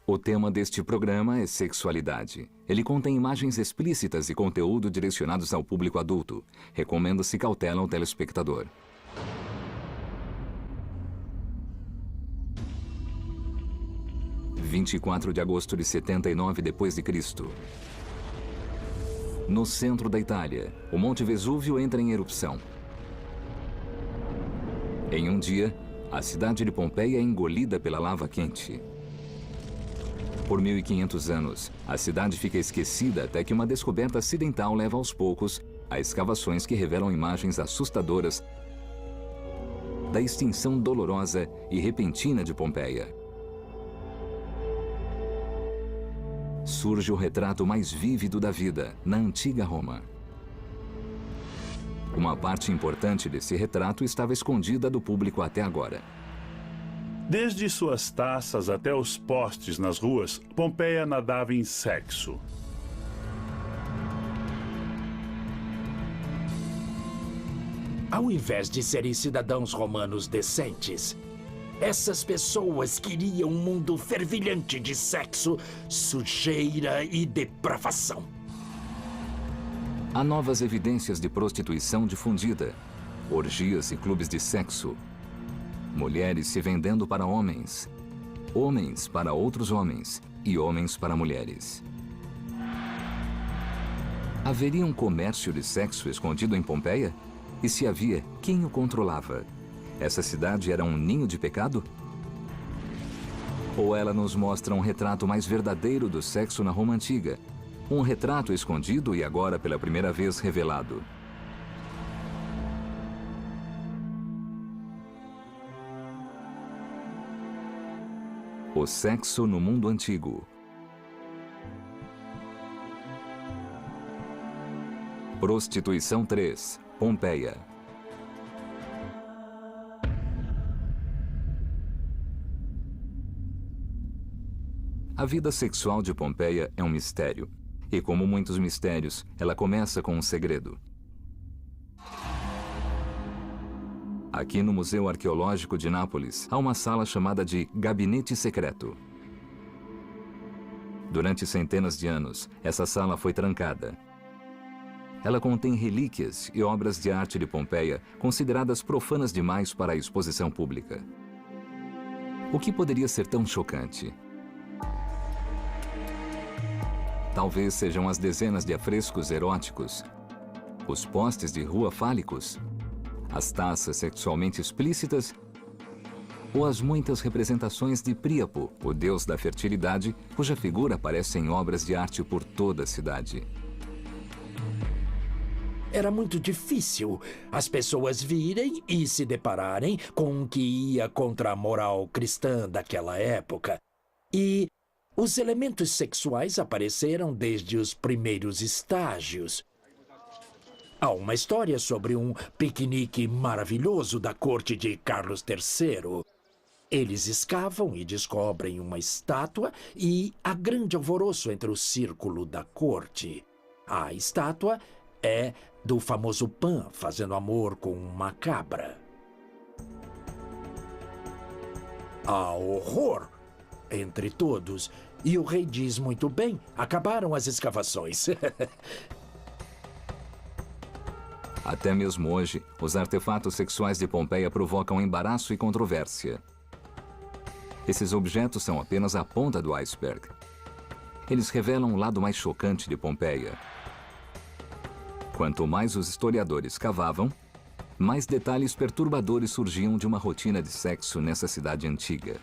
O tema deste programa é sexualidade. Ele contém imagens explícitas e conteúdo direcionados ao público adulto. Recomenda-se cautela ao telespectador. – 24 de agosto de 79 d.C. No centro da Itália, o Monte Vesúvio entra em erupção. Em um dia, a cidade de Pompeia é engolida pela lava quente. Por 1500 anos, a cidade fica esquecida até que uma descoberta acidental leva aos poucos a escavações que revelam imagens assustadoras da extinção dolorosa e repentina de Pompeia. Surge o retrato mais vívido da vida na antiga Roma. Uma parte importante desse retrato estava escondida do público até agora. Desde suas taças até os postes nas ruas, Pompeia nadava em sexo. Ao invés de serem cidadãos romanos decentes, essas pessoas queriam um mundo fervilhante de sexo, sujeira e depravação. Há novas evidências de prostituição difundida, orgias e clubes de sexo, mulheres se vendendo para homens, homens para outros homens e homens para mulheres. Haveria um comércio de sexo escondido em Pompeia? E se havia, quem o controlava? Essa cidade era um ninho de pecado? Ou ela nos mostra um retrato mais verdadeiro do sexo na Roma Antiga? Um retrato escondido e agora pela primeira vez revelado. O sexo no mundo antigo. Prostituição 3, Pompeia. A vida sexual de Pompeia é um mistério. E como muitos mistérios, ela começa com um segredo. Aqui no Museu Arqueológico de Nápoles, há uma sala chamada de Gabinete Secreto. Durante centenas de anos, essa sala foi trancada. Ela contém relíquias e obras de arte de Pompeia consideradas profanas demais para a exposição pública. O que poderia ser tão chocante? Talvez sejam as dezenas de afrescos eróticos, os postes de rua fálicos, as taças sexualmente explícitas ou as muitas representações de Príapo, o deus da fertilidade, cuja figura aparece em obras de arte por toda a cidade. Era muito difícil as pessoas virem e se depararem com o que ia contra a moral cristã daquela época. E os elementos sexuais apareceram desde os primeiros estágios. Há uma história sobre um piquenique maravilhoso da corte de Carlos III. Eles escavam e descobrem uma estátua e há grande alvoroço entre o círculo da corte. A estátua é do famoso Pan fazendo amor com uma cabra. Há horror entre todos, e o rei diz muito bem, acabaram as escavações. Até mesmo hoje, os artefatos sexuais de Pompeia provocam embaraço e controvérsia. Esses objetos são apenas a ponta do iceberg. Eles revelam o lado mais chocante de Pompeia. Quanto mais os historiadores cavavam, mais detalhes perturbadores surgiam de uma rotina de sexo nessa cidade antiga.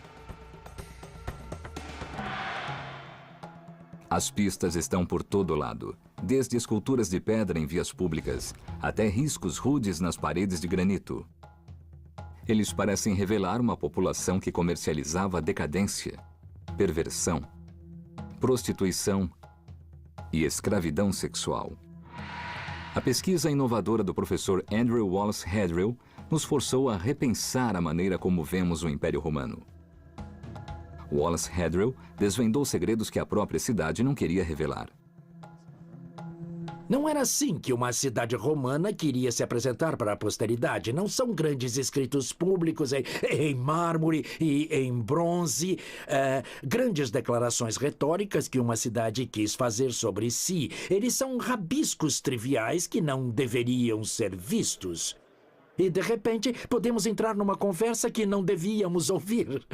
As pistas estão por todo lado, desde esculturas de pedra em vias públicas, até riscos rudes nas paredes de granito. Eles parecem revelar uma população que comercializava decadência, perversão, prostituição e escravidão sexual. A pesquisa inovadora do professor Andrew Wallace Hedrill nos forçou a repensar a maneira como vemos o Império Romano. Wallace Hedrill desvendou segredos que a própria cidade não queria revelar. Não era assim que uma cidade romana queria se apresentar para a posteridade. Não são grandes escritos públicos em mármore e em bronze, grandes declarações retóricas que uma cidade quis fazer sobre si. Eles são rabiscos triviais que não deveriam ser vistos. E, de repente, podemos entrar numa conversa que não devíamos ouvir.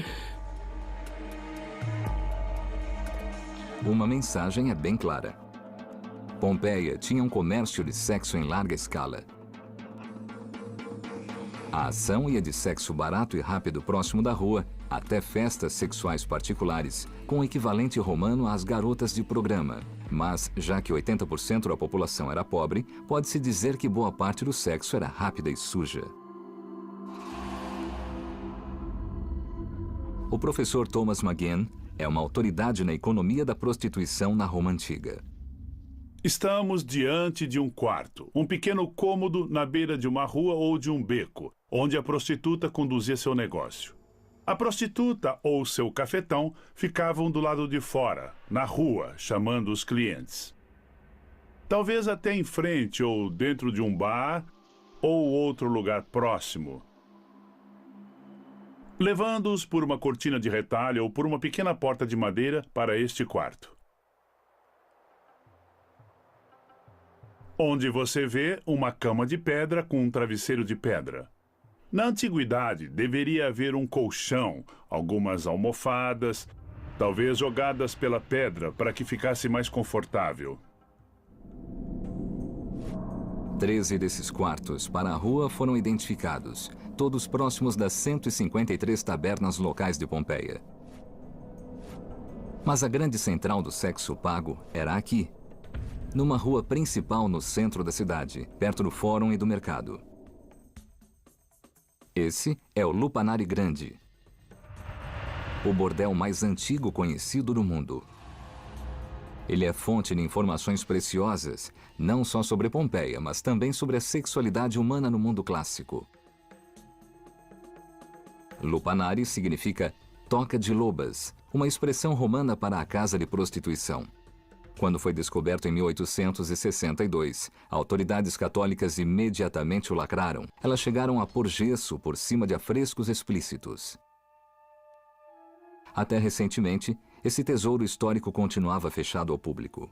Uma mensagem é bem clara. Pompeia tinha um comércio de sexo em larga escala. A ação ia de sexo barato e rápido próximo da rua até festas sexuais particulares, com o equivalente romano às garotas de programa. Mas, já que 80% da população era pobre, pode-se dizer que boa parte do sexo era rápida e suja. O professor Thomas McGinn é uma autoridade na economia da prostituição na Roma Antiga. Estamos diante de um quarto, um pequeno cômodo na beira de uma rua ou de um beco, onde a prostituta conduzia seu negócio. A prostituta ou seu cafetão ficavam do lado de fora, na rua, chamando os clientes. Talvez até em frente ou dentro de um bar ou outro lugar próximo, levando-os por uma cortina de retalho ou por uma pequena porta de madeira para este quarto, onde você vê uma cama de pedra com um travesseiro de pedra. Na antiguidade, deveria haver um colchão, algumas almofadas, talvez jogadas pela pedra para que ficasse mais confortável. 13 desses quartos para a rua foram identificados, todos próximos das 153 tabernas locais de Pompeia. Mas a grande central do sexo pago era aqui, numa rua principal no centro da cidade, perto do fórum e do mercado. Esse é o Lupanare Grande, o bordel mais antigo conhecido do mundo. Ele é fonte de informações preciosas, não só sobre Pompeia, mas também sobre a sexualidade humana no mundo clássico. Lupanare significa toca de lobas, uma expressão romana para a casa de prostituição. Quando foi descoberto em 1862, autoridades católicas imediatamente o lacraram. Elas chegaram a pôr gesso por cima de afrescos explícitos. Até recentemente, esse tesouro histórico continuava fechado ao público.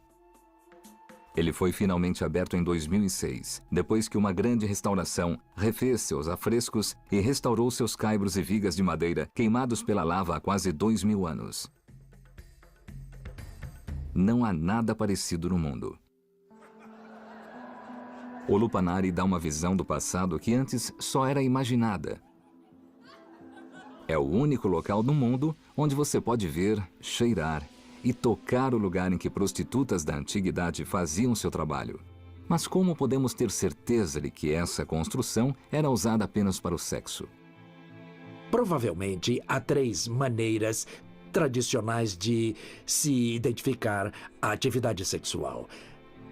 Ele foi finalmente aberto em 2006, depois que uma grande restauração refez seus afrescos e restaurou seus caibros e vigas de madeira queimados pela lava há quase 2000 anos. Não há nada parecido no mundo. O Lupanare dá uma visão do passado que antes só era imaginada. É o único local no mundo onde você pode ver, cheirar e tocar o lugar em que prostitutas da antiguidade faziam seu trabalho. Mas como podemos ter certeza de que essa construção era usada apenas para o sexo? Provavelmente há 3 maneiras tradicionais de se identificar a atividade sexual.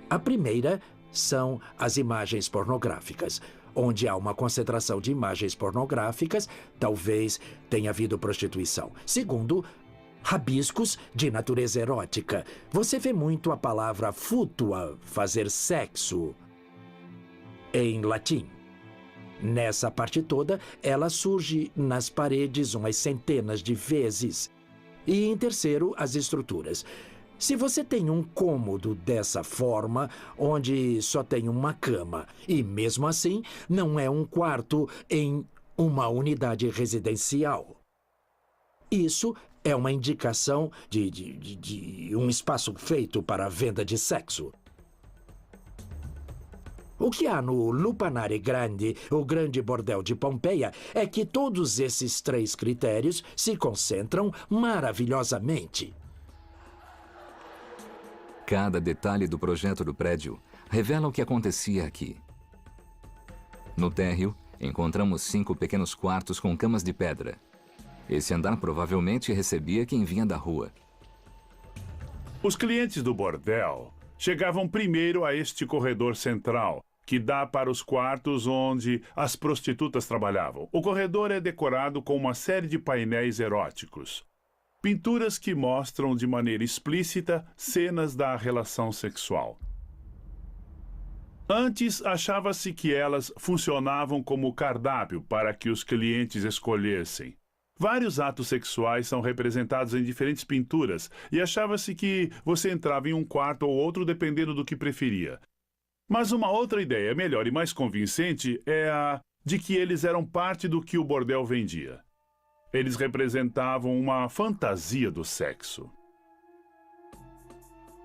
A primeira são as imagens pornográficas. Onde há uma concentração de imagens pornográficas, talvez tenha havido prostituição. Segundo, rabiscos de natureza erótica. Você vê muito a palavra futua, fazer sexo, em latim. Nessa parte toda, ela surge nas paredes umas centenas de vezes. E em terceiro, as estruturas. Se você tem um cômodo dessa forma, onde só tem uma cama, e mesmo assim não é um quarto em uma unidade residencial, isso é uma indicação de um espaço feito para a venda de sexo. O que há no Lupanare Grande, o grande bordel de Pompeia, é que todos esses 3 critérios se concentram maravilhosamente. Cada detalhe do projeto do prédio revela o que acontecia aqui. No térreo, encontramos 5 pequenos quartos com camas de pedra. Esse andar provavelmente recebia quem vinha da rua. Os clientes do bordel chegavam primeiro a este corredor central, que dá para os quartos onde as prostitutas trabalhavam. O corredor é decorado com uma série de painéis eróticos. Pinturas que mostram de maneira explícita cenas da relação sexual. Antes, achava-se que elas funcionavam como cardápio para que os clientes escolhessem. Vários atos sexuais são representados em diferentes pinturas e achava-se que você entrava em um quarto ou outro dependendo do que preferia. Mas uma outra ideia melhor e mais convincente é a de que eles eram parte do que o bordel vendia. Eles representavam uma fantasia do sexo.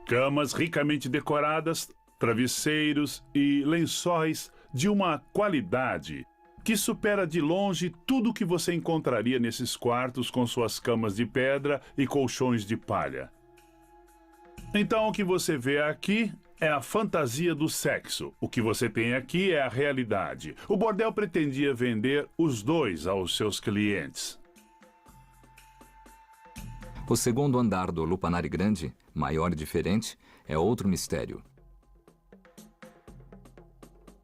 Camas ricamente decoradas, travesseiros e lençóis de uma qualidade que supera de longe tudo o que você encontraria nesses quartos com suas camas de pedra e colchões de palha. Então, o que você vê aqui é a fantasia do sexo. O que você tem aqui é a realidade. O bordel pretendia vender os dois aos seus clientes. O segundo andar do Lupanare Grande, maior e diferente, é outro mistério.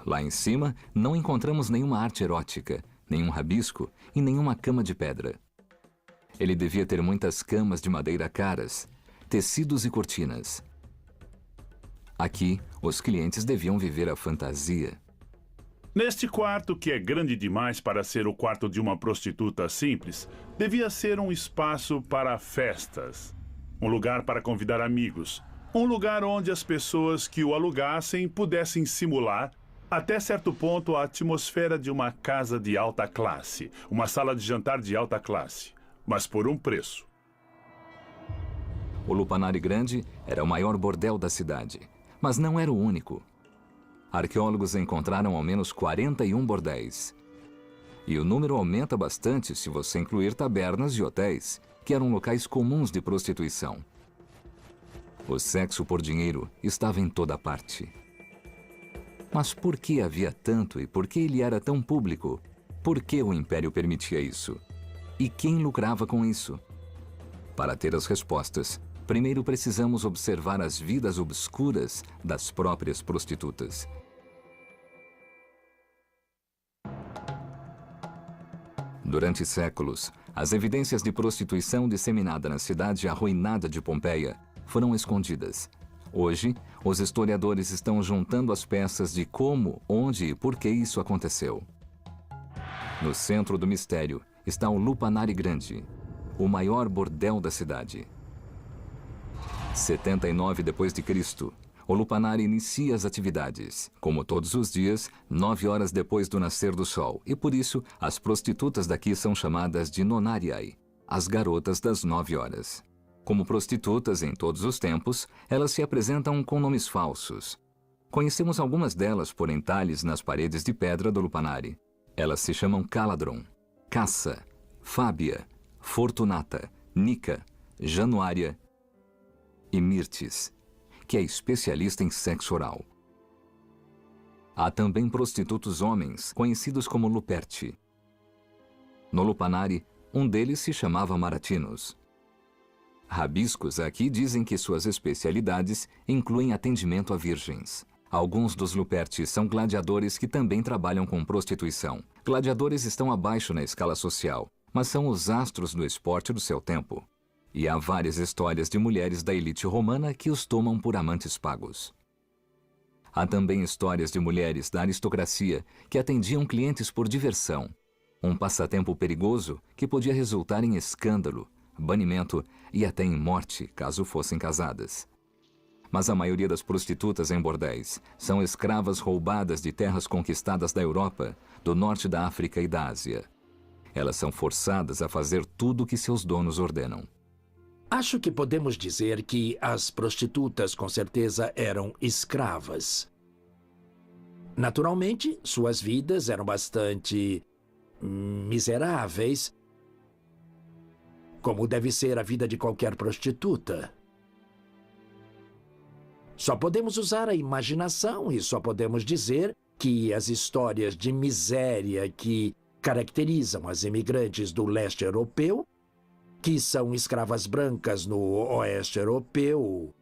Lá em cima, não encontramos nenhuma arte erótica, nenhum rabisco e nenhuma cama de pedra. Ele devia ter muitas camas de madeira caras, tecidos e cortinas. Aqui, os clientes deviam viver a fantasia. Neste quarto, que é grande demais para ser o quarto de uma prostituta simples, devia ser um espaço para festas, um lugar para convidar amigos, um lugar onde as pessoas que o alugassem pudessem simular, até certo ponto, a atmosfera de uma casa de alta classe, uma sala de jantar de alta classe, mas por um preço. O Lupanare Grande era o maior bordel da cidade, mas não era o único. Arqueólogos encontraram ao menos 41 bordéis. E o número aumenta bastante se você incluir tabernas e hotéis, que eram locais comuns de prostituição. O sexo por dinheiro estava em toda parte. Mas por que havia tanto e por que ele era tão público? Por que o Império permitia isso? E quem lucrava com isso? Para ter as respostas, primeiro precisamos observar as vidas obscuras das próprias prostitutas. Durante séculos, as evidências de prostituição disseminada na cidade arruinada de Pompeia foram escondidas. Hoje, os historiadores estão juntando as peças de como, onde e por que isso aconteceu. No centro do mistério está o Lupanare Grande, o maior bordel da cidade. 79 d.C., o Lupanare inicia as atividades, como todos os dias, 9 horas depois do nascer do sol, e por isso as prostitutas daqui são chamadas de nonariae, as garotas das 9 horas. Como prostitutas em todos os tempos, elas se apresentam com nomes falsos. Conhecemos algumas delas por entalhes nas paredes de pedra do Lupanare. Elas se chamam Caladron, Cassa, Fábia, Fortunata, Nica, Januária e Mirtes, que é especialista em sexo oral. Há também prostitutos homens, conhecidos como Luperti. No Lupanare, um deles se chamava Maratinos. Rabiscos aqui dizem que suas especialidades incluem atendimento a virgens. Alguns dos Luperti são gladiadores que também trabalham com prostituição. Gladiadores estão abaixo na escala social, mas são os astros do esporte do seu tempo. E há várias histórias de mulheres da elite romana que os tomam por amantes pagos. Há também histórias de mulheres da aristocracia que atendiam clientes por diversão, um passatempo perigoso que podia resultar em escândalo, banimento e até em morte, caso fossem casadas. Mas a maioria das prostitutas em bordéis são escravas roubadas de terras conquistadas da Europa, do norte da África e da Ásia. Elas são forçadas a fazer tudo o que seus donos ordenam. Acho que podemos dizer que as prostitutas com certeza eram escravas. Naturalmente, suas vidas eram bastante miseráveis, como deve ser a vida de qualquer prostituta. Só podemos usar a imaginação e só podemos dizer que as histórias de miséria que caracterizam as imigrantes do leste europeu, que são escravas brancas no oeste europeu,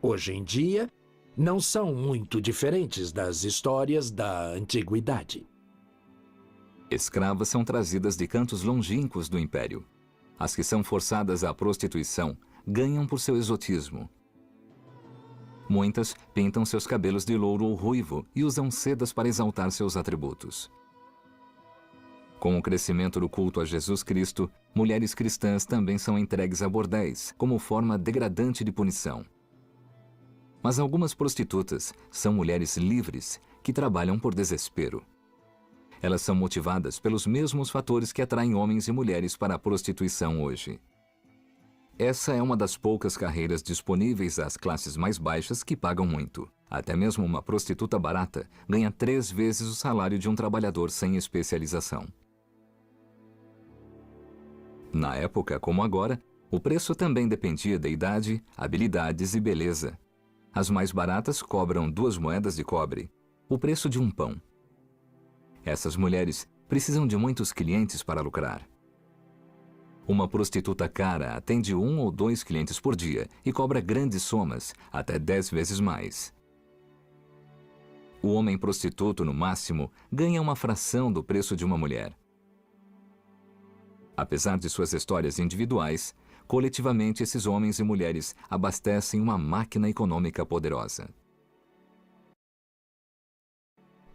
hoje em dia, não são muito diferentes das histórias da antiguidade. Escravas são trazidas de cantos longínquos do Império. As que são forçadas à prostituição ganham por seu exotismo. Muitas pintam seus cabelos de louro ou ruivo e usam sedas para exaltar seus atributos. Com o crescimento do culto a Jesus Cristo, mulheres cristãs também são entregues a bordéis, como forma degradante de punição. Mas algumas prostitutas são mulheres livres que trabalham por desespero. Elas são motivadas pelos mesmos fatores que atraem homens e mulheres para a prostituição hoje. Essa é uma das poucas carreiras disponíveis às classes mais baixas que pagam muito. Até mesmo uma prostituta barata ganha 3 vezes o salário de um trabalhador sem especialização. Na época, como agora, o preço também dependia da idade, habilidades e beleza. As mais baratas cobram 2 moedas de cobre, o preço de um pão. Essas mulheres precisam de muitos clientes para lucrar. Uma prostituta cara atende 1 ou 2 clientes por dia e cobra grandes somas, até 10 vezes mais. O homem prostituto, no máximo, ganha uma fração do preço de uma mulher. Apesar de suas histórias individuais, coletivamente esses homens e mulheres abastecem uma máquina econômica poderosa.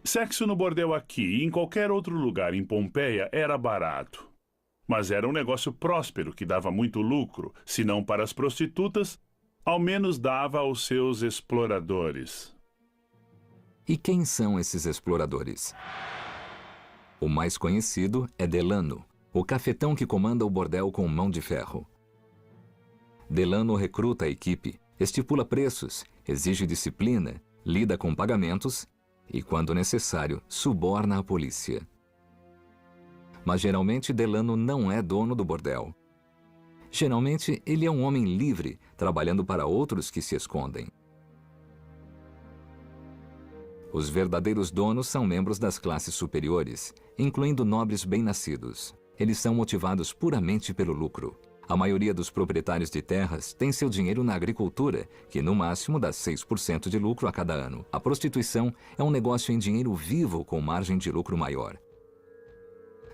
Sexo no bordel aqui e em qualquer outro lugar em Pompeia era barato. Mas era um negócio próspero que dava muito lucro, se não para as prostitutas, ao menos dava aos seus exploradores. E quem são esses exploradores? O mais conhecido é Delano, o cafetão que comanda o bordel com mão de ferro. Delano recruta a equipe, estipula preços, exige disciplina, lida com pagamentos e, quando necessário, suborna a polícia. Mas geralmente Delano não é dono do bordel. Geralmente ele é um homem livre, trabalhando para outros que se escondem. Os verdadeiros donos são membros das classes superiores, incluindo nobres bem-nascidos. Eles são motivados puramente pelo lucro. A maioria dos proprietários de terras tem seu dinheiro na agricultura, que no máximo dá 6% de lucro a cada ano. A prostituição é um negócio em dinheiro vivo com margem de lucro maior.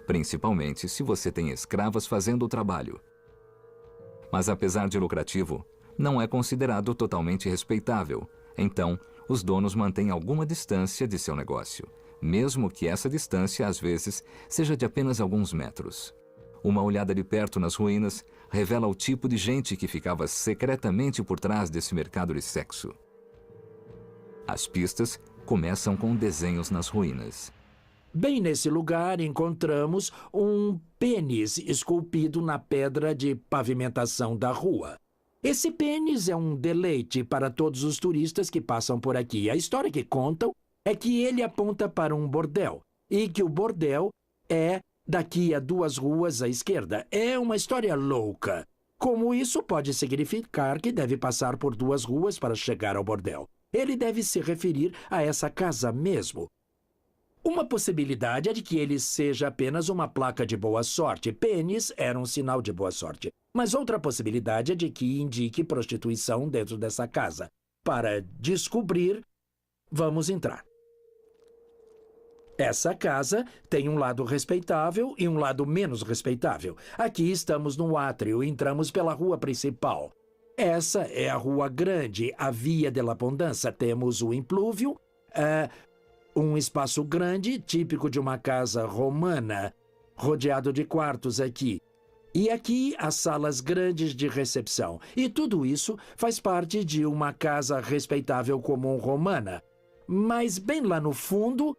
Principalmente se você tem escravas fazendo o trabalho. Mas apesar de lucrativo, não é considerado totalmente respeitável. Então, os donos mantêm alguma distância de seu negócio, mesmo que essa distância, às vezes, seja de apenas alguns metros. Uma olhada de perto nas ruínas revela o tipo de gente que ficava secretamente por trás desse mercado de sexo. As pistas começam com desenhos nas ruínas. Bem nesse lugar encontramos um pênis esculpido na pedra de pavimentação da rua. Esse pênis é um deleite para todos os turistas que passam por aqui. A história que contam é que ele aponta para um bordel e que o bordel é daqui a 2 ruas à esquerda. É uma história louca. Como isso pode significar que deve passar por 2 ruas para chegar ao bordel? Ele deve se referir a essa casa mesmo. Uma possibilidade é de que ele seja apenas uma placa de boa sorte. Pênis era um sinal de boa sorte. Mas outra possibilidade é de que indique prostituição dentro dessa casa. Para descobrir, vamos entrar. Essa casa tem um lado respeitável e um lado menos respeitável. Aqui estamos no átrio, entramos pela rua principal. Essa é a rua grande, a Via della Abundanza. Temos o implúvio, um espaço grande, típico de uma casa romana, rodeado de quartos aqui. E aqui as salas grandes de recepção. E tudo isso faz parte de uma casa respeitável comum romana. Mas bem lá no fundo,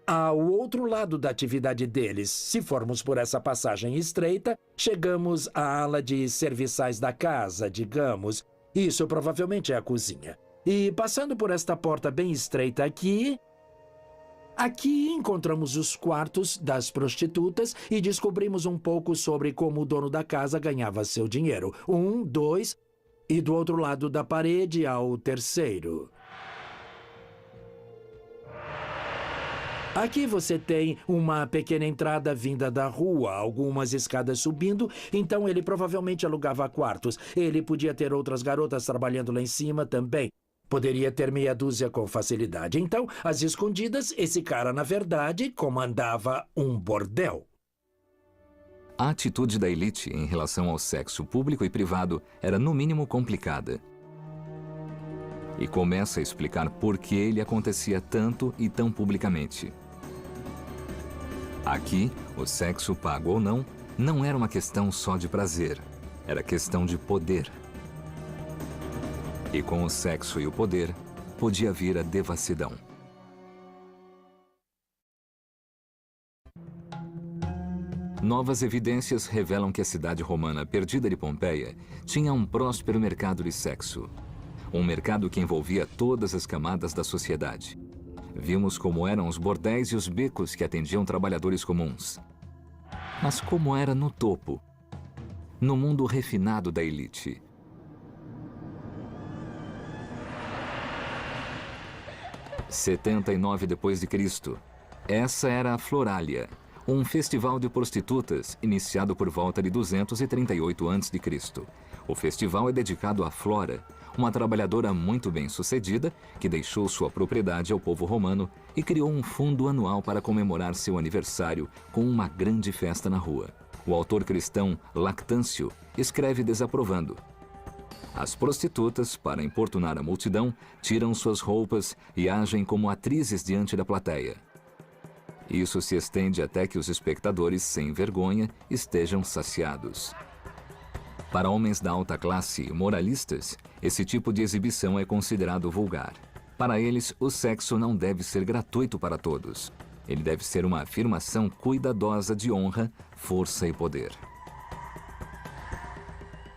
há o outro lado da atividade deles. Se formos por essa passagem estreita, chegamos à ala de serviçais da casa, digamos. Isso provavelmente é a cozinha. E passando por esta porta bem estreita aqui encontramos os quartos das prostitutas e descobrimos um pouco sobre como o dono da casa ganhava seu dinheiro. 1, 2, e do outro lado da parede ao terceiro. Aqui você tem uma pequena entrada vinda da rua, algumas escadas subindo, então ele provavelmente alugava quartos. Ele podia ter outras garotas trabalhando lá em cima também. Poderia ter meia dúzia com facilidade. Então, às escondidas, esse cara, na verdade, comandava um bordel. A atitude da elite em relação ao sexo público e privado era, no mínimo, complicada. e começa a explicar por que ele acontecia tanto e tão publicamente. Aqui, o sexo, pago ou não, não era uma questão só de prazer, era questão de poder. E com o sexo e o poder, podia vir a devassidão. Novas evidências revelam que a cidade romana perdida de Pompeia tinha um próspero mercado de sexo. Um mercado que envolvia todas as camadas da sociedade. Vimos como eram os bordéis e os becos que atendiam trabalhadores comuns. Mas como era no topo? No mundo refinado da elite. Em 79 d.C., essa era a Floralia, um festival de prostitutas iniciado por volta de 238 a.C. O festival é dedicado a Flora, uma trabalhadora muito bem-sucedida que deixou sua propriedade ao povo romano e criou um fundo anual para comemorar seu aniversário com uma grande festa na rua. O autor cristão Lactâncio escreve desaprovando. As prostitutas, para importunar a multidão, tiram suas roupas e agem como atrizes diante da plateia. Isso se estende até que os espectadores, sem vergonha, estejam saciados. Para homens da alta classe e moralistas, esse tipo de exibição é considerado vulgar. Para eles, o sexo não deve ser gratuito para todos. Ele deve ser uma afirmação cuidadosa de honra, força e poder.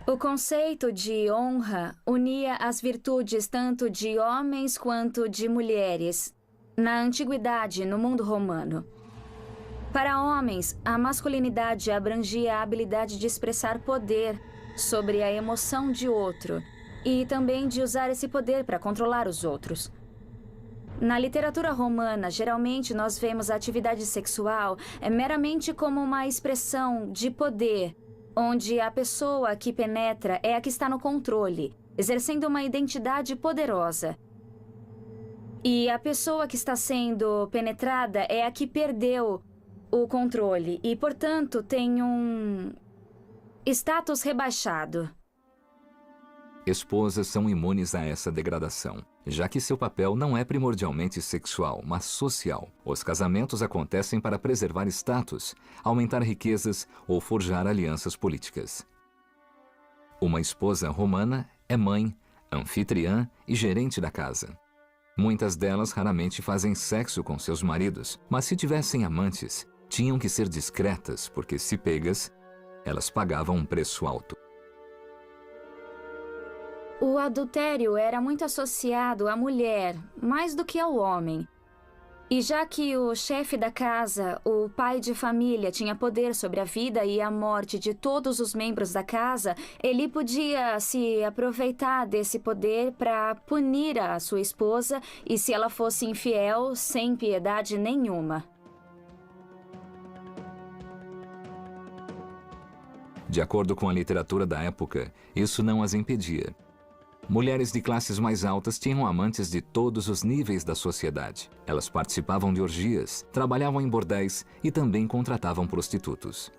O conceito de honra unia as virtudes tanto de homens quanto de mulheres. Na antiguidade, no mundo romano. Para homens, a masculinidade abrangia a habilidade de expressar poder sobre a emoção de outro e também de usar esse poder para controlar os outros. Na literatura romana, geralmente nós vemos a atividade sexual meramente como uma expressão de poder, onde a pessoa que penetra é a que está no controle, exercendo uma identidade poderosa. E a pessoa que está sendo penetrada é a que perdeu o controle e, portanto, tem um status rebaixado. Esposas são imunes a essa degradação, já que seu papel não é primordialmente sexual, mas social. Os casamentos acontecem para preservar status, aumentar riquezas ou forjar alianças políticas. Uma esposa romana é mãe, anfitriã e gerente da casa. Muitas delas raramente fazem sexo com seus maridos, mas se tivessem amantes, tinham que ser discretas, porque se pegas, elas pagavam um preço alto. O adultério era muito associado à mulher, mais do que ao homem. E já que o chefe da casa, o pai de família, tinha poder sobre a vida e a morte de todos os membros da casa, ele podia se aproveitar desse poder para punir a sua esposa e, se ela fosse infiel, sem piedade nenhuma. De acordo com a literatura da época, isso não as impedia. Mulheres de classes mais altas tinham amantes de todos os níveis da sociedade. Elas participavam de orgias, trabalhavam em bordéis e também contratavam prostitutos.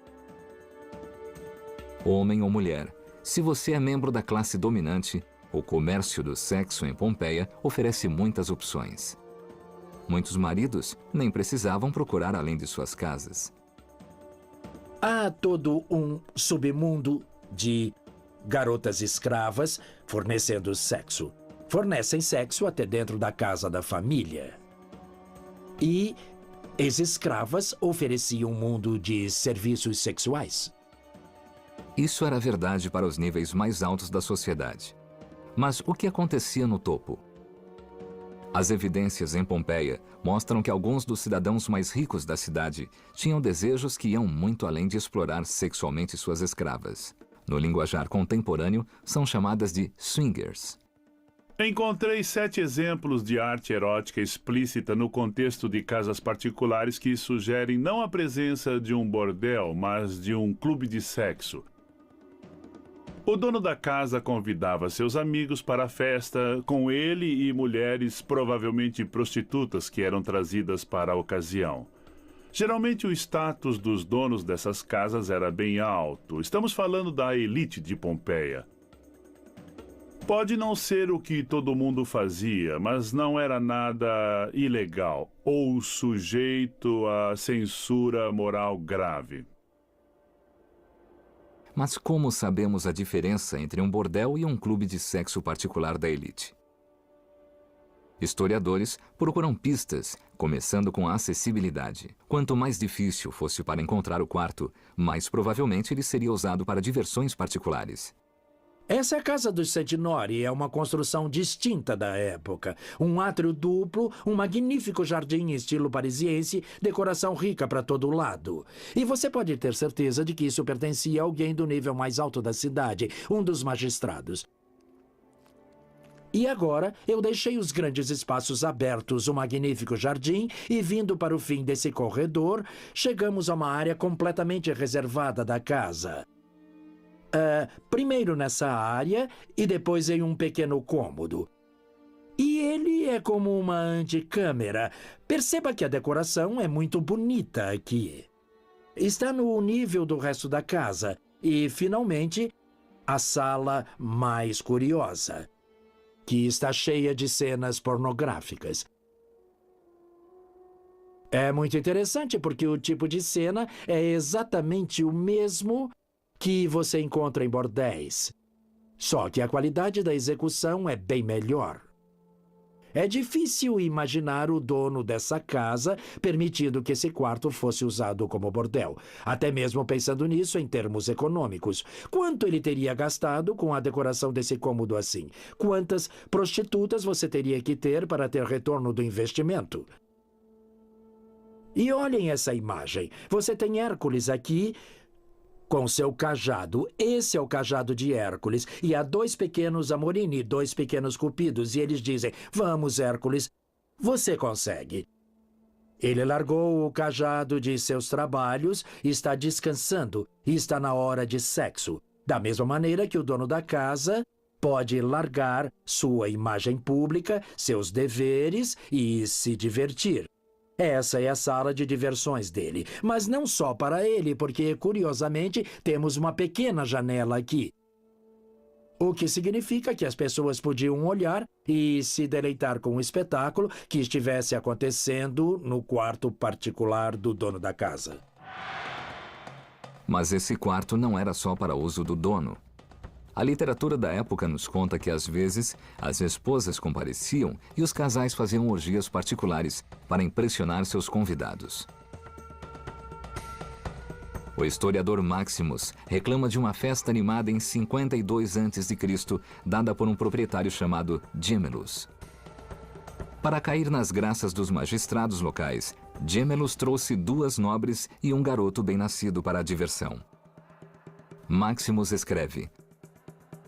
Homem ou mulher, se você é membro da classe dominante, o comércio do sexo em Pompeia oferece muitas opções. Muitos maridos nem precisavam procurar além de suas casas. Há todo um submundo de garotas escravas fornecendo sexo. Fornecem sexo até dentro da casa da família. E ex-escravas ofereciam um mundo de serviços sexuais. Isso era verdade para os níveis mais altos da sociedade. Mas o que acontecia no topo? As evidências em Pompeia mostram que alguns dos cidadãos mais ricos da cidade tinham desejos que iam muito além de explorar sexualmente suas escravas. No linguajar contemporâneo, são chamadas de swingers. Encontrei 7 exemplos de arte erótica explícita no contexto de casas particulares que sugerem não a presença de um bordel, mas de um clube de sexo. O dono da casa convidava seus amigos para a festa, com ele e mulheres, provavelmente prostitutas, que eram trazidas para a ocasião. Geralmente o status dos donos dessas casas era bem alto. Estamos falando da elite de Pompeia. Pode não ser o que todo mundo fazia, mas não era nada ilegal ou sujeito a censura moral grave. Mas como sabemos a diferença entre um bordel e um clube de sexo particular da elite? Historiadores procuram pistas, começando com a acessibilidade. Quanto mais difícil fosse para encontrar o quarto, mais provavelmente ele seria usado para diversões particulares. Essa é a Casa dos Centinori, é uma construção distinta da época. Um átrio duplo, um magnífico jardim em estilo parisiense, decoração rica para todo lado. E você pode ter certeza de que isso pertencia a alguém do nível mais alto da cidade, um dos magistrados. E agora, eu deixei os grandes espaços abertos, o magnífico jardim, e vindo para o fim desse corredor, chegamos a uma área completamente reservada da casa. Primeiro nessa área e depois em um pequeno cômodo. E ele é como uma antecâmara. Perceba que a decoração é muito bonita aqui. Está no nível do resto da casa. E, finalmente, a sala mais curiosa, que está cheia de cenas pornográficas. É muito interessante porque o tipo de cena é exatamente o mesmo que você encontra em bordéis. Só que a qualidade da execução é bem melhor. É difícil imaginar o dono dessa casa permitindo que esse quarto fosse usado como bordel. Até mesmo pensando nisso em termos econômicos. Quanto ele teria gastado com a decoração desse cômodo assim? Quantas prostitutas você teria que ter para ter retorno do investimento? E olhem essa imagem. Você tem Hércules aqui com seu cajado. Esse é o cajado de Hércules. E há dois pequenos Amorini, dois pequenos Cupidos. E eles dizem, vamos, Hércules, você consegue. Ele largou o cajado de seus trabalhos, está descansando e está na hora de sexo. Da mesma maneira que o dono da casa pode largar sua imagem pública, seus deveres e se divertir. Essa é a sala de diversões dele, mas não só para ele, porque, curiosamente, temos uma pequena janela aqui. O que significa que as pessoas podiam olhar e se deleitar com o espetáculo que estivesse acontecendo no quarto particular do dono da casa. Mas esse quarto não era só para uso do dono. A literatura da época nos conta que, às vezes, as esposas compareciam e os casais faziam orgias particulares para impressionar seus convidados. O historiador Maximus reclama de uma festa animada em 52 a.C., dada por um proprietário chamado Gemellus. Para cair nas graças dos magistrados locais, Gemellus trouxe 2 nobres e um garoto bem-nascido para a diversão. Maximus escreve: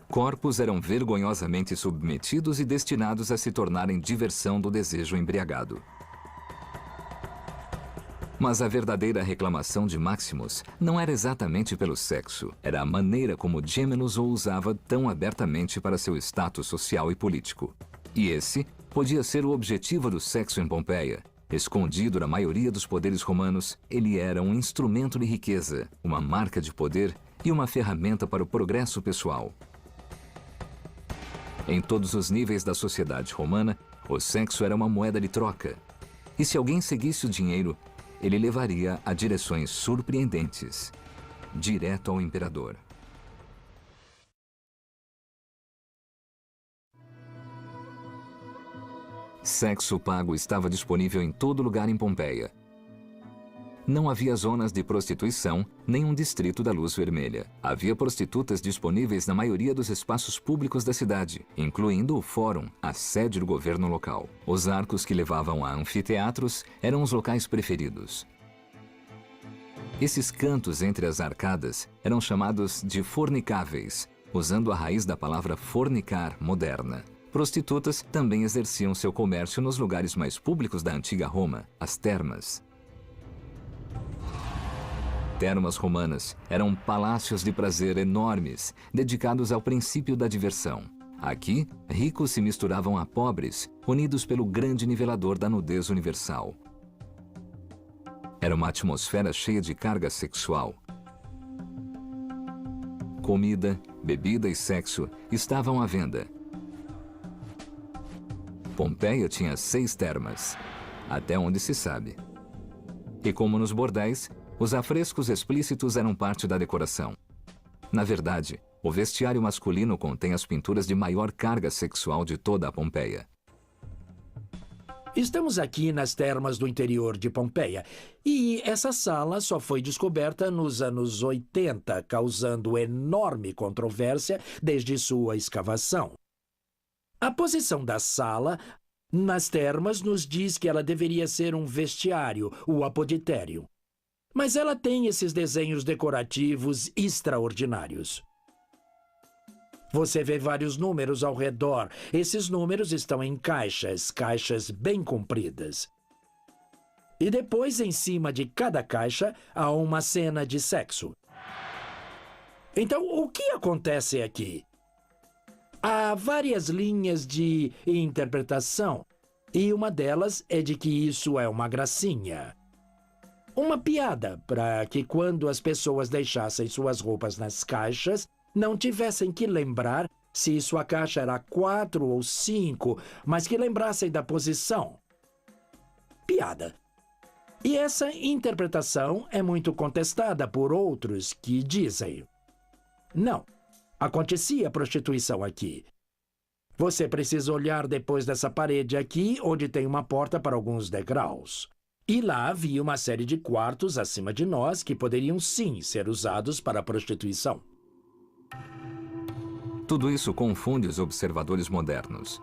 corpos eram vergonhosamente submetidos e destinados a se tornarem diversão do desejo embriagado. Mas a verdadeira reclamação de Maximus não era exatamente pelo sexo, era a maneira como Gemellus o usava tão abertamente para seu status social e político. E esse podia ser o objetivo do sexo em Pompeia. Escondido na maioria dos poderes romanos, ele era um instrumento de riqueza, uma marca de poder e uma ferramenta para o progresso pessoal. Em todos os níveis da sociedade romana, o sexo era uma moeda de troca. E se alguém seguisse o dinheiro, ele levaria a direções surpreendentes, direto ao imperador. Sexo pago estava disponível em todo lugar em Pompeia. Não havia zonas de prostituição, nem um distrito da luz vermelha. Havia prostitutas disponíveis na maioria dos espaços públicos da cidade, incluindo o fórum, a sede do governo local. Os arcos que levavam a anfiteatros eram os locais preferidos. Esses cantos entre as arcadas eram chamados de fornicáveis, usando a raiz da palavra fornicar moderna. Prostitutas também exerciam seu comércio nos lugares mais públicos da antiga Roma, as termas. Termas romanas eram palácios de prazer enormes, dedicados ao princípio da diversão. Aqui, ricos se misturavam a pobres, unidos pelo grande nivelador da nudez universal. Era uma atmosfera cheia de carga sexual. Comida, bebida e sexo estavam à venda. Pompeia tinha 6 termas, até onde se sabe. E como nos bordéis, os afrescos explícitos eram parte da decoração. Na verdade, o vestiário masculino contém as pinturas de maior carga sexual de toda a Pompeia. Estamos aqui nas termas do interior de Pompeia, e essa sala só foi descoberta nos anos 80, causando enorme controvérsia desde sua escavação. A posição da sala nas termas nos diz que ela deveria ser um vestiário, o apoditério. Mas ela tem esses desenhos decorativos extraordinários. Você vê vários números ao redor. Esses números estão em caixas bem compridas. E depois, em cima de cada caixa, há uma cena de sexo. Então, o que acontece aqui? Há várias linhas de interpretação, e uma delas é de que isso é uma gracinha. Uma piada para que quando as pessoas deixassem suas roupas nas caixas, não tivessem que lembrar se sua caixa era 4 ou 5, mas que lembrassem da posição. Piada. E essa interpretação é muito contestada por outros que dizem: não, acontecia prostituição aqui. Você precisa olhar depois dessa parede aqui, onde tem uma porta para alguns degraus. E lá havia uma série de quartos acima de nós que poderiam sim ser usados para a prostituição. Tudo isso confunde os observadores modernos.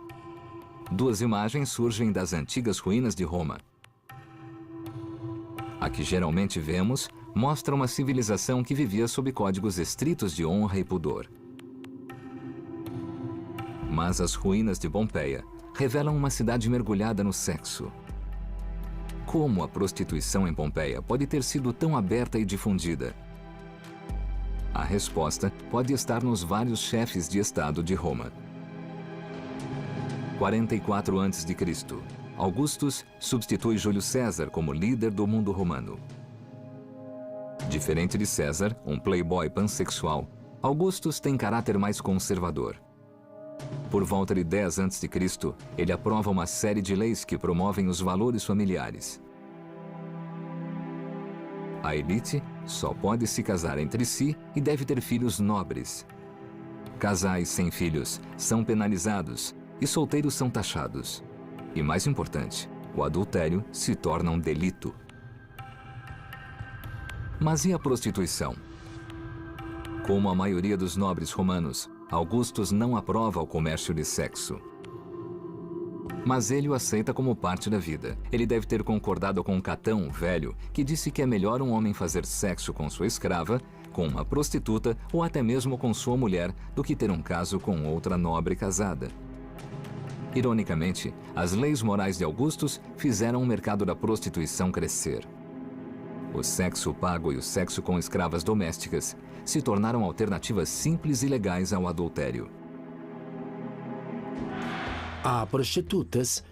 2 imagens surgem das antigas ruínas de Roma. A que geralmente vemos mostra uma civilização que vivia sob códigos estritos de honra e pudor. Mas as ruínas de Pompeia revelam uma cidade mergulhada no sexo. Como a prostituição em Pompeia pode ter sido tão aberta e difundida? A resposta pode estar nos vários chefes de Estado de Roma. 44 a.C., Augustus substitui Júlio César como líder do mundo romano. Diferente de César, um playboy pansexual, Augustus tem caráter mais conservador. Por volta de 10 a.C., ele aprova uma série de leis que promovem os valores familiares. A elite só pode se casar entre si e deve ter filhos nobres. Casais sem filhos são penalizados e solteiros são taxados. E mais importante, o adultério se torna um delito. Mas e a prostituição? Como a maioria dos nobres romanos, Augustus não aprova o comércio de sexo. Mas ele o aceita como parte da vida. Ele deve ter concordado com Catão, velho, que disse que é melhor um homem fazer sexo com sua escrava, com uma prostituta ou até mesmo com sua mulher, do que ter um caso com outra nobre casada. Ironicamente, as leis morais de Augustus fizeram o mercado da prostituição crescer. O sexo pago e o sexo com escravas domésticas se tornaram alternativas simples e legais ao adultério. Há prostitutas,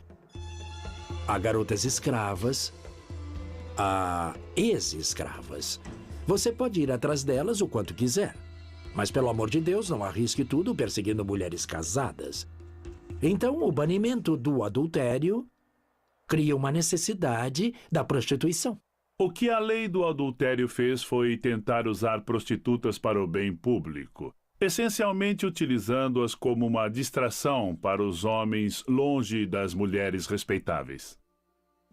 há garotas escravas, há ex-escravas. Você pode ir atrás delas o quanto quiser. Mas, pelo amor de Deus, não arrisque tudo perseguindo mulheres casadas. Então, o banimento do adultério cria uma necessidade da prostituição. O que a lei do adultério fez foi tentar usar prostitutas para o bem público, essencialmente utilizando-as como uma distração para os homens longe das mulheres respeitáveis.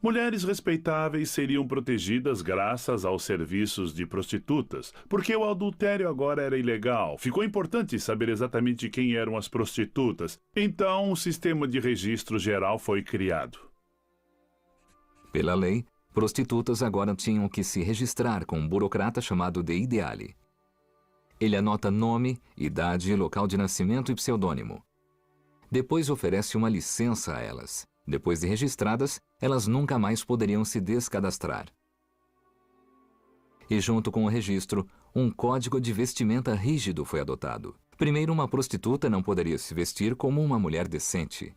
Mulheres respeitáveis seriam protegidas graças aos serviços de prostitutas, porque o adultério agora era ilegal. Ficou importante saber exatamente quem eram as prostitutas. Então, um sistema de registro geral foi criado. Pela lei, prostitutas agora tinham que se registrar com um burocrata chamado de ideale. Ele anota nome, idade, local de nascimento e pseudônimo. Depois oferece uma licença a elas. Depois de registradas, elas nunca mais poderiam se descadastrar. E junto com o registro, um código de vestimenta rígido foi adotado. Primeiro, uma prostituta não poderia se vestir como uma mulher decente.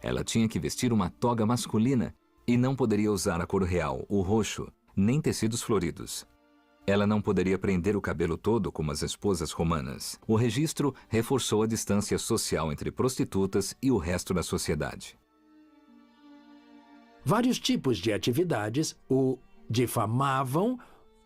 Ela tinha que vestir uma toga masculina e não poderia usar a cor real, o roxo, nem tecidos floridos. Ela não poderia prender o cabelo todo como as esposas romanas. O registro reforçou a distância social entre prostitutas e o resto da sociedade. Vários tipos de atividades o difamavam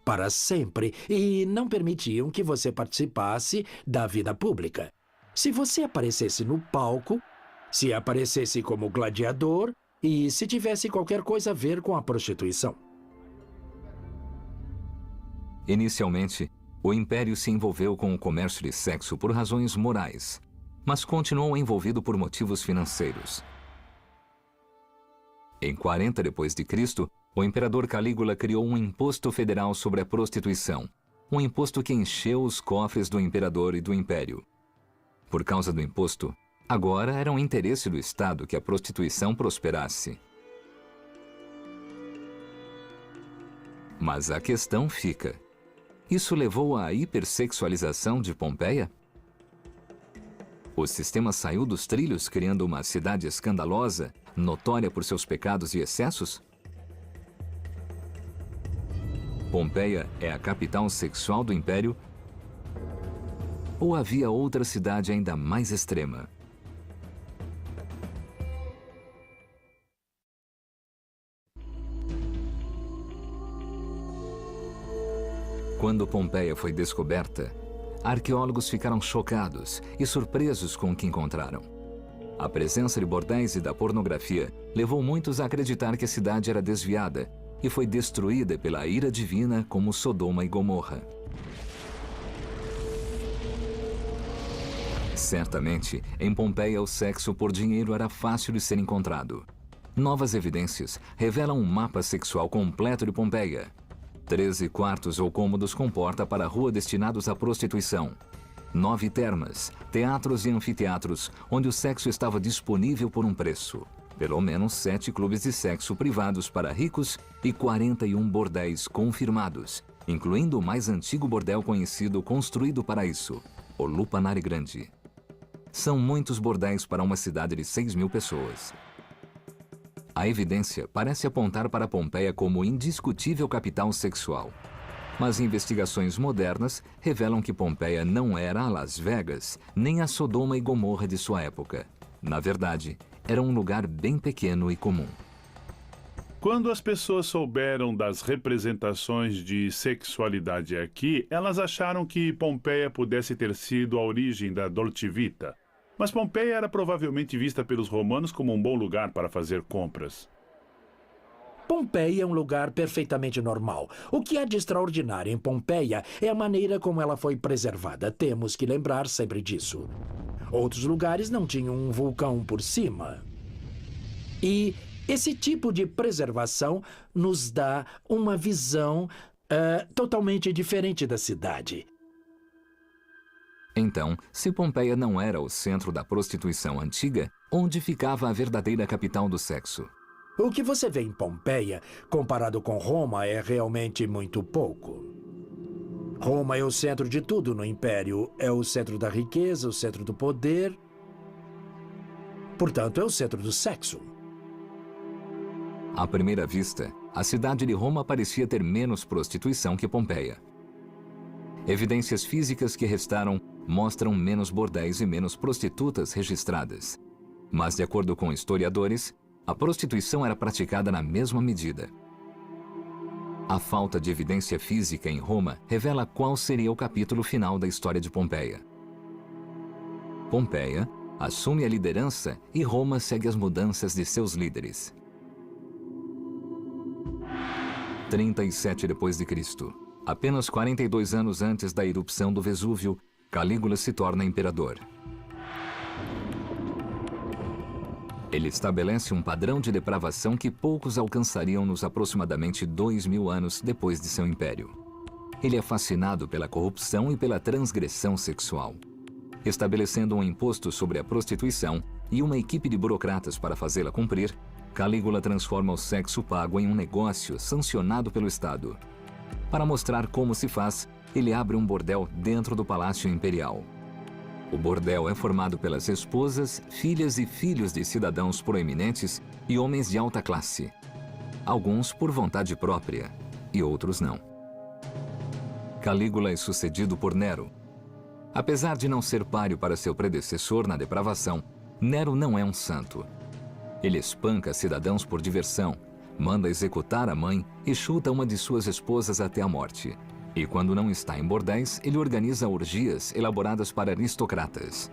para sempre e não permitiam que você participasse da vida pública. Se você aparecesse no palco, se aparecesse como gladiador e se tivesse qualquer coisa a ver com a prostituição. Inicialmente, o Império se envolveu com o comércio de sexo por razões morais, mas continuou envolvido por motivos financeiros. Em 40 d.C., o imperador Calígula criou um imposto federal sobre a prostituição, um imposto que encheu os cofres do imperador e do império. Por causa do imposto, agora era um interesse do Estado que a prostituição prosperasse. Mas a questão fica: isso levou à hipersexualização de Pompeia? O sistema saiu dos trilhos, criando uma cidade escandalosa, notória por seus pecados e excessos? Pompeia é a capital sexual do Império? Ou havia outra cidade ainda mais extrema? Quando Pompeia foi descoberta, arqueólogos ficaram chocados e surpresos com o que encontraram. A presença de bordéis e da pornografia levou muitos a acreditar que a cidade era desviada e foi destruída pela ira divina como Sodoma e Gomorra. Certamente, em Pompeia o sexo por dinheiro era fácil de ser encontrado. Novas evidências revelam um mapa sexual completo de Pompeia. 13 quartos ou cômodos com porta para a rua destinados à prostituição. 9 termas, teatros e anfiteatros, onde o sexo estava disponível por um preço. Pelo menos 7 clubes de sexo privados para ricos e 41 bordéis confirmados, incluindo o mais antigo bordel conhecido construído para isso, o Lupanare Grande. São muitos bordéis para uma cidade de 6.000 pessoas. A evidência parece apontar para Pompeia como indiscutível capital sexual. Mas investigações modernas revelam que Pompeia não era a Las Vegas, nem a Sodoma e Gomorra de sua época. Na verdade, era um lugar bem pequeno e comum. Quando as pessoas souberam das representações de sexualidade aqui, elas acharam que Pompeia pudesse ter sido a origem da Dolce Vita. Mas Pompeia era provavelmente vista pelos romanos como um bom lugar para fazer compras. Pompeia é um lugar perfeitamente normal. O que há de extraordinário em Pompeia é a maneira como ela foi preservada. Temos que lembrar sempre disso. Outros lugares não tinham um vulcão por cima. E esse tipo de preservação nos dá uma visão totalmente diferente da cidade. Então, se Pompeia não era o centro da prostituição antiga, onde ficava a verdadeira capital do sexo? O que você vê em Pompeia, comparado com Roma, é realmente muito pouco. Roma é o centro de tudo no Império. É o centro da riqueza, o centro do poder. Portanto, é o centro do sexo. À primeira vista, a cidade de Roma parecia ter menos prostituição que Pompeia. Evidências físicas que restaram mostram menos bordéis e menos prostitutas registradas. Mas, de acordo com historiadores, a prostituição era praticada na mesma medida. A falta de evidência física em Roma revela qual seria o capítulo final da história de Pompeia. Pompeia assume a liderança e Roma segue as mudanças de seus líderes. 37 d.C., apenas 42 anos antes da erupção do Vesúvio, Calígula se torna imperador. Ele estabelece um padrão de depravação que poucos alcançariam nos aproximadamente 2.000 anos depois de seu império. Ele é fascinado pela corrupção e pela transgressão sexual. Estabelecendo um imposto sobre a prostituição e uma equipe de burocratas para fazê-la cumprir, Calígula transforma o sexo pago em um negócio sancionado pelo Estado. Para mostrar como se faz, ele abre um bordel dentro do Palácio Imperial. O bordel é formado pelas esposas, filhas e filhos de cidadãos proeminentes e homens de alta classe. Alguns por vontade própria e outros não. Calígula é sucedido por Nero. Apesar de não ser páreo para seu predecessor na depravação, Nero não é um santo. Ele espanca cidadãos por diversão, manda executar a mãe e chuta uma de suas esposas até a morte. E quando não está em bordéis, ele organiza orgias elaboradas para aristocratas.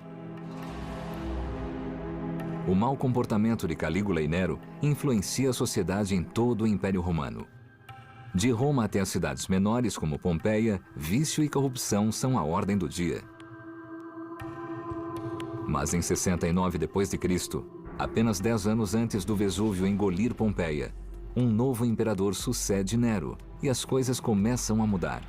O mau comportamento de Calígula e Nero influencia a sociedade em todo o Império Romano. De Roma até as cidades menores como Pompeia, vício e corrupção são a ordem do dia. Mas em 69 d.C., apenas 10 anos antes do Vesúvio engolir Pompeia, um novo imperador sucede Nero e as coisas começam a mudar.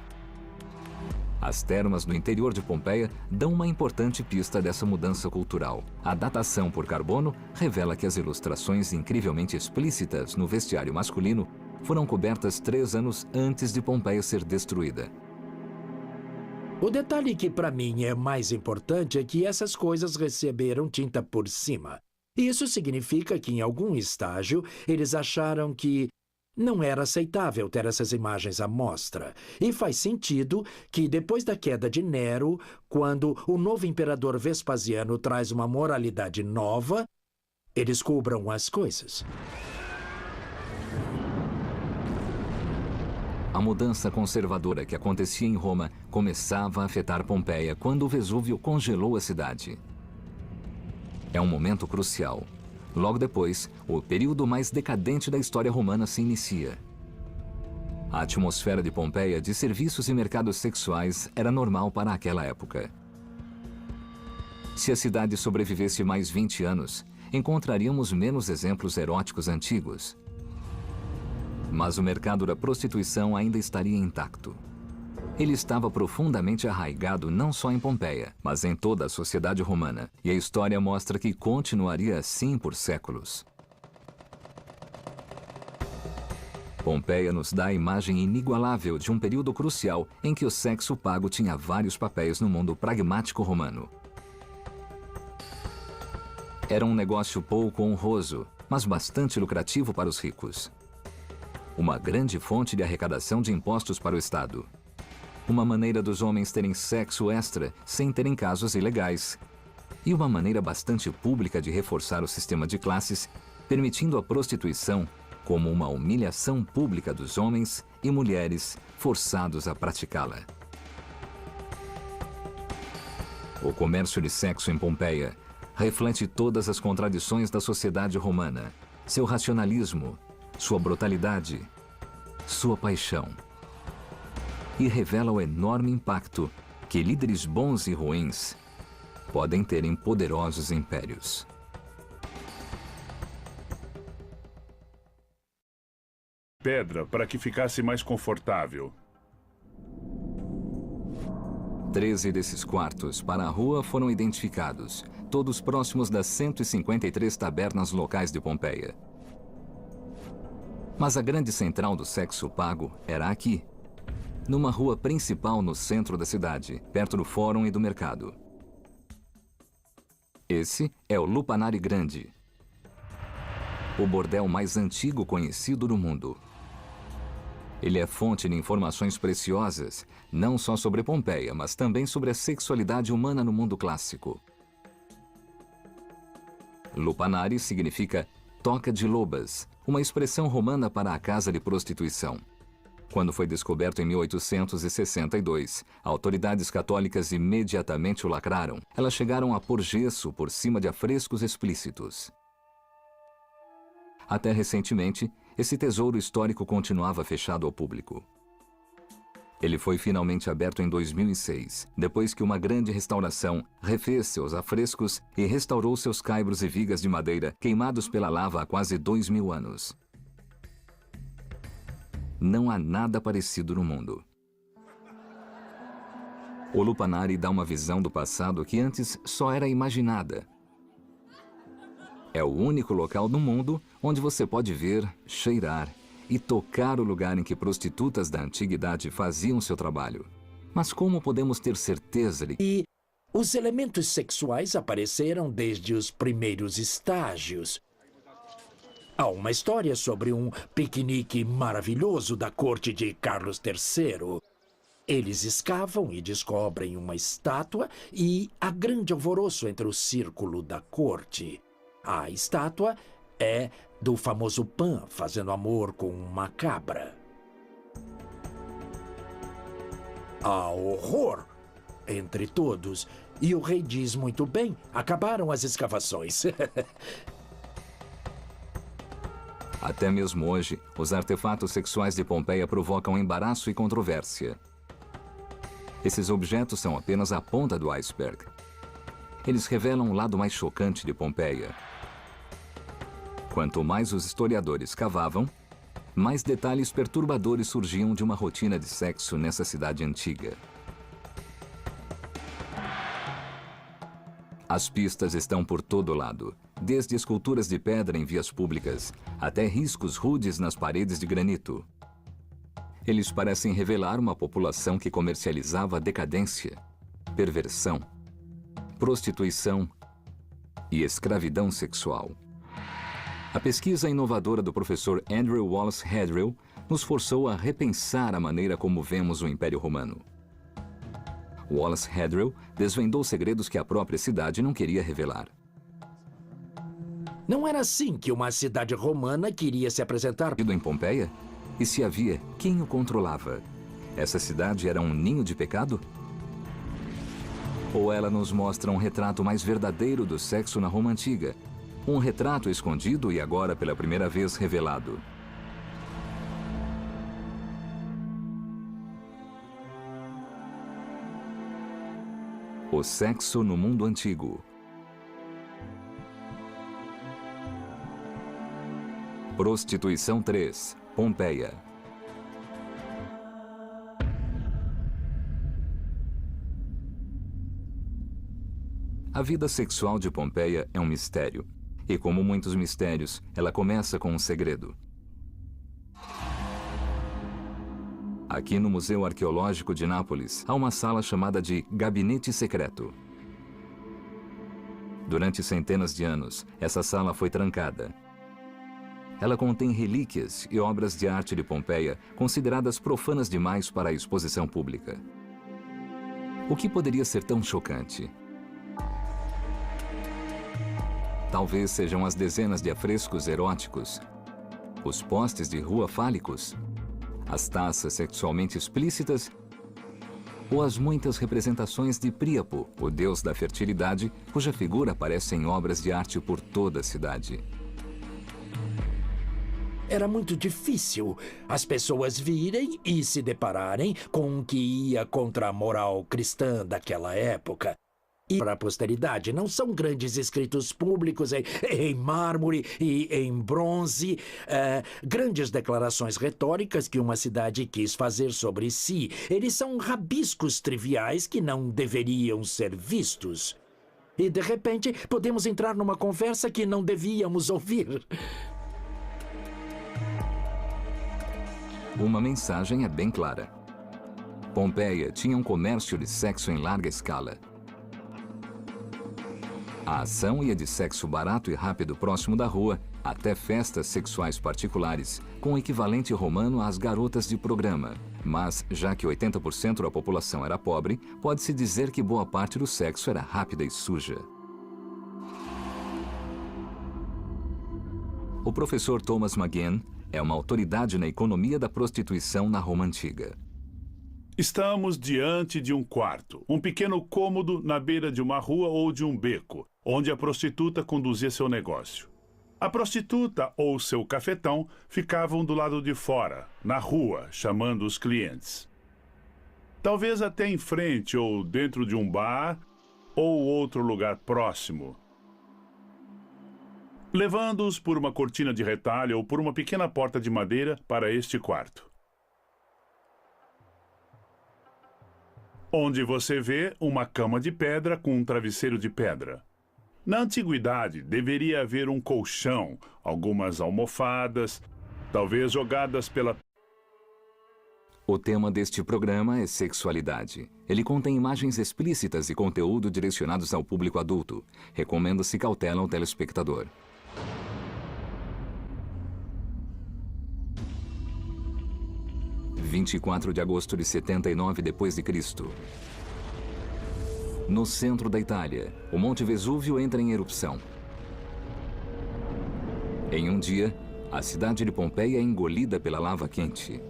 As termas no interior de Pompeia dão uma importante pista dessa mudança cultural. A datação por carbono revela que as ilustrações incrivelmente explícitas no vestiário masculino foram cobertas 3 anos antes de Pompeia ser destruída. O detalhe que para mim é mais importante é que essas coisas receberam tinta por cima. Isso significa que em algum estágio eles acharam que não era aceitável ter essas imagens à mostra. E faz sentido que depois da queda de Nero, quando o novo imperador Vespasiano traz uma moralidade nova, eles cubram as coisas. A mudança conservadora que acontecia em Roma começava a afetar Pompeia quando o Vesúvio congelou a cidade. É um momento crucial. Logo depois, o período mais decadente da história romana se inicia. A atmosfera de Pompeia de serviços e mercados sexuais era normal para aquela época. Se a cidade sobrevivesse mais 20 anos, encontraríamos menos exemplos eróticos antigos. Mas o mercado da prostituição ainda estaria intacto. Ele estava profundamente arraigado não só em Pompeia, mas em toda a sociedade romana, e a história mostra que continuaria assim por séculos. Pompeia nos dá a imagem inigualável de um período crucial em que o sexo pago tinha vários papéis no mundo pragmático romano. Era um negócio pouco honroso, mas bastante lucrativo para os ricos. Uma grande fonte de arrecadação de impostos para o Estado. Uma maneira dos homens terem sexo extra sem terem casos ilegais. E uma maneira bastante pública de reforçar o sistema de classes, permitindo a prostituição como uma humilhação pública dos homens e mulheres forçados a praticá-la. O comércio de sexo em Pompeia reflete todas as contradições da sociedade romana, seu racionalismo, sua brutalidade, sua paixão. E revela o enorme impacto que líderes bons e ruins podem ter em poderosos impérios. Pedra para que ficasse mais confortável. 13 desses quartos para a rua foram identificados, todos próximos das 153 tabernas locais de Pompeia. Mas a grande central do sexo pago era aqui, numa rua principal no centro da cidade, perto do fórum e do mercado. Esse é o Lupanare Grande, o bordel mais antigo conhecido do mundo. Ele é fonte de informações preciosas, não só sobre Pompeia, mas também sobre a sexualidade humana no mundo clássico. Lupanare significa toca de lobas, uma expressão romana para a casa de prostituição. Quando foi descoberto em 1862, autoridades católicas imediatamente o lacraram. Elas chegaram a pôr gesso por cima de afrescos explícitos. Até recentemente, esse tesouro histórico continuava fechado ao público. Ele foi finalmente aberto em 2006, depois que uma grande restauração refez seus afrescos e restaurou seus caibros e vigas de madeira queimados pela lava há quase 2000 anos. Não há nada parecido no mundo. O Lupanare dá uma visão do passado que antes só era imaginada. É o único local no mundo onde você pode ver, cheirar e tocar o lugar em que prostitutas da antiguidade faziam seu trabalho. Mas como podemos ter certeza de E os elementos sexuais apareceram desde os primeiros estágios. Há uma história sobre um piquenique maravilhoso da corte de Carlos III. Eles escavam e descobrem uma estátua e há grande alvoroço entre o círculo da corte. A estátua é do famoso Pan fazendo amor com uma cabra. Há horror entre todos e o rei diz muito bem, acabaram as escavações. Até mesmo hoje, os artefatos sexuais de Pompeia provocam embaraço e controvérsia. Esses objetos são apenas a ponta do iceberg. Eles revelam o lado mais chocante de Pompeia. Quanto mais os historiadores cavavam, mais detalhes perturbadores surgiam de uma rotina de sexo nessa cidade antiga. As pistas estão por todo lado, desde esculturas de pedra em vias públicas até riscos rudes nas paredes de granito. Eles parecem revelar uma população que comercializava decadência, perversão, prostituição e escravidão sexual. A pesquisa inovadora do professor Andrew Wallace Hedrill nos forçou a repensar a maneira como vemos o Império Romano. Wallace Hedrill desvendou segredos que a própria cidade não queria revelar. Não era assim que uma cidade romana queria se apresentar. Em Pompeia? E se havia, quem o controlava? Essa cidade era um ninho de pecado? Ou ela nos mostra um retrato mais verdadeiro do sexo na Roma Antiga? Um retrato escondido e agora pela primeira vez revelado. O sexo no mundo antigo. Prostituição 3, Pompeia. A vida sexual de Pompeia é um mistério. E como muitos mistérios, ela começa com um segredo. Aqui no Museu Arqueológico de Nápoles, há uma sala chamada de Gabinete Secreto. Durante centenas de anos, essa sala foi trancada. Ela contém relíquias e obras de arte de Pompeia consideradas profanas demais para a exposição pública. O que poderia ser tão chocante? Talvez sejam as dezenas de afrescos eróticos, os postes de rua fálicos, as taças sexualmente explícitas ou as muitas representações de Príapo, o deus da fertilidade, cuja figura aparece em obras de arte por toda a cidade. Era muito difícil as pessoas virem e se depararem com o que ia contra a moral cristã daquela época. E para a posteridade, não são grandes escritos públicos em mármore e em bronze, grandes declarações retóricas que uma cidade quis fazer sobre si. Eles são rabiscos triviais que não deveriam ser vistos. E, de repente, podemos entrar numa conversa que não devíamos ouvir. Uma mensagem é bem clara. Pompeia tinha um comércio de sexo em larga escala. A ação ia de sexo barato e rápido próximo da rua até festas sexuais particulares, com o equivalente romano às garotas de programa. Mas, já que 80% da população era pobre, pode-se dizer que boa parte do sexo era rápida e suja. O professor Thomas McGinn é uma autoridade na economia da prostituição na Roma Antiga. Estamos diante de um quarto, um pequeno cômodo na beira de uma rua ou de um beco, onde a prostituta conduzia seu negócio. A prostituta ou seu cafetão ficavam do lado de fora, na rua, chamando os clientes. Talvez até em frente ou dentro de um bar ou outro lugar próximo, levando-os por uma cortina de retalho ou por uma pequena porta de madeira para este quarto, onde você vê uma cama de pedra com um travesseiro de pedra. Na antiguidade, deveria haver um colchão, algumas almofadas, talvez jogadas pela... O tema deste programa é sexualidade. Ele contém imagens explícitas e conteúdo direcionados ao público adulto. Recomenda-se cautela ao telespectador. 24 de agosto de 79 d.C. No centro da Itália, o Monte Vesúvio entra em erupção. Em um dia, a cidade de Pompeia é engolida pela lava quente.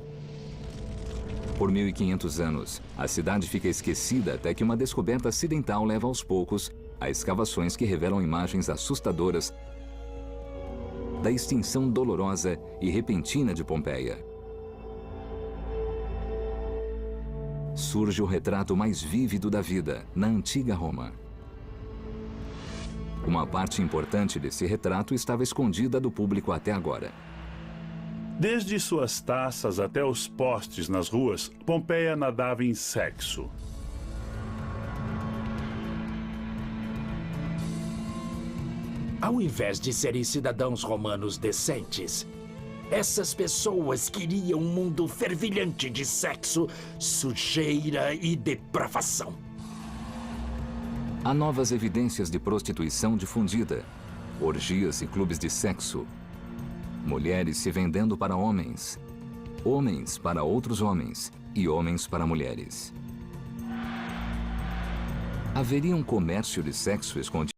Por 1500 anos, a cidade fica esquecida até que uma descoberta acidental leva aos poucos a escavações que revelam imagens assustadoras da extinção dolorosa e repentina de Pompeia. Surge o retrato mais vívido da vida na antiga Roma. Uma parte importante desse retrato estava escondida do público até agora. Desde suas taças até os postes nas ruas, Pompeia nadava em sexo. Ao invés de serem cidadãos romanos decentes, essas pessoas queriam um mundo fervilhante de sexo, sujeira e depravação. Há novas evidências de prostituição difundida, orgias e clubes de sexo, mulheres se vendendo para homens, homens para outros homens e homens para mulheres. Haveria um comércio de sexo escondido